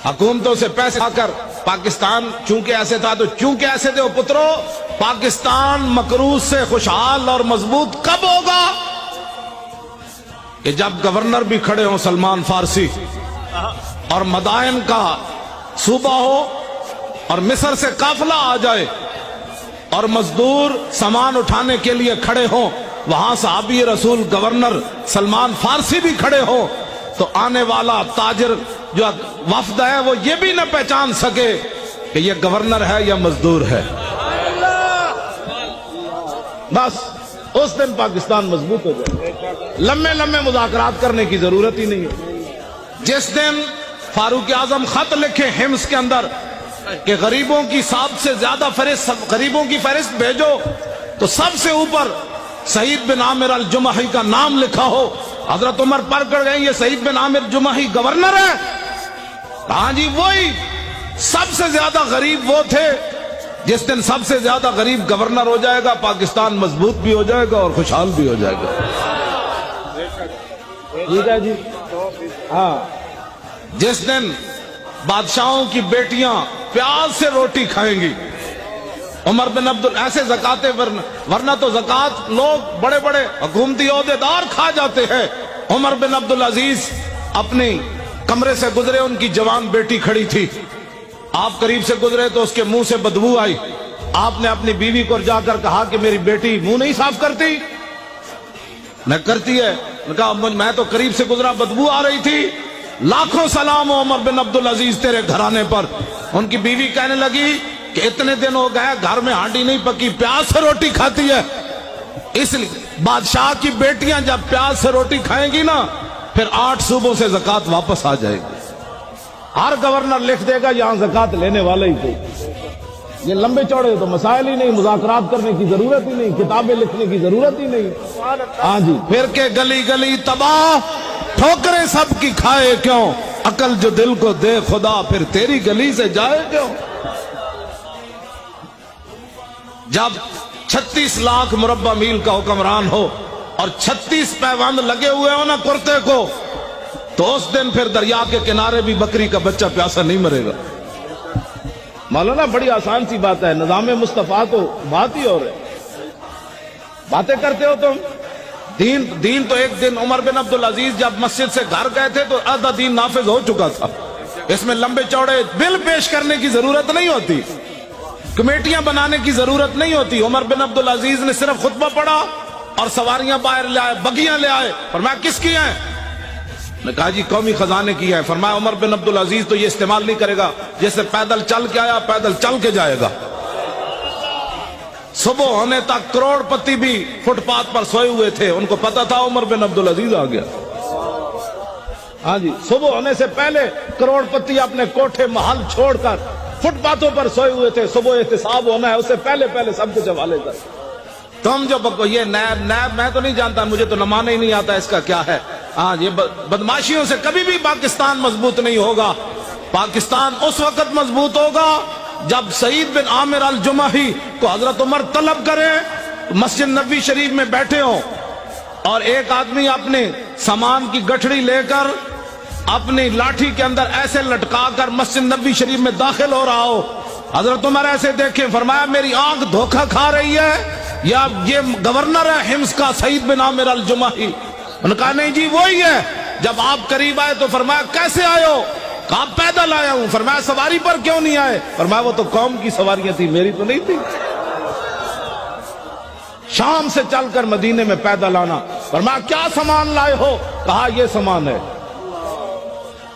حکومتوں سے پیسے آ کر پاکستان چونکہ ایسے تھا تو چونکہ ایسے تھے پترو، پاکستان مکروز سے خوشحال اور مضبوط کب ہوگا؟ کہ جب گورنر بھی کھڑے ہوں سلمان فارسی، اور مدائن کا صوبہ ہو، اور مصر سے قافلہ آ جائے، اور مزدور سامان اٹھانے کے لیے کھڑے ہوں، وہاں صحابی رسول گورنر سلمان فارسی بھی کھڑے ہوں، تو آنے والا تاجر جو وفد ہے وہ یہ بھی نہ پہچان سکے کہ یہ گورنر ہے یا مزدور ہے۔ بس اس دن پاکستان مضبوط ہو جائے، لمبے لمبے مذاکرات کرنے کی ضرورت ہی نہیں ہے۔ جس دن فاروق اعظم خط لکھے حمص کے اندر کہ غریبوں کی سب سے زیادہ غریبوں کی فہرست بھیجو، تو سب سے اوپر سعید بن عامر الجمحی کا نام لکھا ہو، حضرت عمر پر کر گئے یہ سعید بن عامر جمحی گورنر ہے؟ ہاں جی، وہی سب سے زیادہ غریب وہ تھے۔ جس دن سب سے زیادہ غریب گورنر ہو جائے گا، پاکستان مضبوط بھی ہو جائے گا اور خوشحال بھی ہو جائے گا۔ ٹھیک ہے جی، ہاں۔ جس دن بادشاہوں کی بیٹیاں پیاز سے روٹی کھائیں گی، عمر بن ایسے زکاتیں، ورنہ تو زکات لوگ بڑے بڑے حکومتی عہدیدار کھا جاتے ہیں۔ عمر بن عبدالعزیز اپنی کمرے سے گزرے، ان کی جوان بیٹی کھڑی تھی، آپ قریب سے گزرے تو اس کے منہ سے بدبو آئی۔ آپ نے اپنی بیوی کو جا کر کہا کہ میری بیٹی منہ نہیں صاف کرتی؟ میں کرتی ہے۔ کہا میں تو قریب سے گزرا، بدبو آ رہی تھی۔ لاکھوں سلام ہو عمر بن عبدالعزیز تیرے گھرانے پر۔ ان کی بیوی کہنے لگی کہ اتنے دن ہو گئے گھر میں ہانڈی نہیں پکی، پیاز سے روٹی کھاتی ہے۔ اس لیے بادشاہ کی بیٹیاں جب پیاز سے روٹی کھائیں گی نا، پھر 8 صوبوں سے زکات واپس آ جائے گی۔ ہر گورنر لکھ دے گا یہاں زکات لینے والا ہی کوئی۔ یہ لمبے چوڑے تو مسائل ہی نہیں، مذاکرات کرنے کی ضرورت ہی نہیں، کتابیں لکھنے کی ضرورت ہی نہیں۔ ہاں جی، پھر کے گلی گلی تباہ، ٹھوکریں سب کی کھائے کیوں، عقل جو دل کو دے خدا پھر تیری گلی سے جائے کیوں۔ جب 36 لاکھ مربع میل کا حکمران ہو اور 36 پیوند لگے ہوئے ہو نا کرتے کو، تو اس دن پھر دریا کے کنارے بھی بکری کا بچہ پیاسا نہیں مرے گا۔ مولانا بڑی آسان سی بات ہے، نظام مصطفیٰ تو بات ہی اور ہے، باتیں کرتے ہو تم۔ دین تو ایک دن عمر بن عبدالعزیز جب مسجد سے گھر گئے تھے تو آدھا دین نافذ ہو چکا تھا۔ اس میں لمبے چوڑے بل پیش کرنے کی ضرورت نہیں ہوتی، کمیٹیاں بنانے کی ضرورت نہیں ہوتی۔ عمر بن عبدالعزیز نے صرف خطبہ پڑھا اور سواریاں باہر لے آئے، بگیاں لے آئے۔ فرمایا کس کی ہیں؟ نے کہا جی قومی خزانے کی ہے۔ فرمایا عمر بن عبدالعزیز تو یہ استعمال نہیں کرے گا، جیسے پیدل چل کے آیا پیدل چل کے جائے گا۔ صبح ہونے تک کروڑ پتی بھی فٹ پاتھ پر سوئے ہوئے تھے، ان کو پتا تھا عمر بن عبدالعزیز آ گیا۔ ہاں جی، صبح ہونے سے پہلے کروڑ پتی اپنے کوٹھے محل چھوڑ کر فٹ پاتھوں پر سوئے ہوئے تھے، صبح احتساب ہونا ہے، اس سے پہلے پہلے سب کچھ حوالے کر۔ تم جو یہ نیب میں تو نہیں جانتا، مجھے تو نمانا ہی نہیں آتا اس کا کیا ہے۔ ہاں یہ بدماشیوں سے کبھی بھی پاکستان مضبوط نہیں ہوگا۔ پاکستان اس وقت مضبوط ہوگا جب سعید بن عامر الجمحی کو حضرت عمر طلب کرے، مسجد نبوی شریف میں بیٹھے ہوں، اور ایک آدمی اپنے سامان کی گٹھڑی لے کر اپنی لاٹھی کے اندر ایسے لٹکا کر مسجد نبوی شریف میں داخل ہو رہا ہو۔ حضرت عمر ایسے دیکھیں، فرمایا میری آنکھ دھوکہ کھا رہی ہے یا یہ گورنر ہے حمص کا سعید بن عامر الجمحی؟ انہوں نے کہا نہیں جی وہی ہے۔ جب آپ قریب آئے تو فرمایا کیسے آئے ہو؟ کہا پیدل آیا ہوں۔ فرمایا سواری پر کیوں نہیں آئے؟ فرمایا وہ تو قوم کی سواریاں تھی، میری تو نہیں تھی۔ شام سے چل کر مدینے میں پیدل آنا۔ فرمایا کیا سامان لائے ہو؟ کہا یہ سامان ہے۔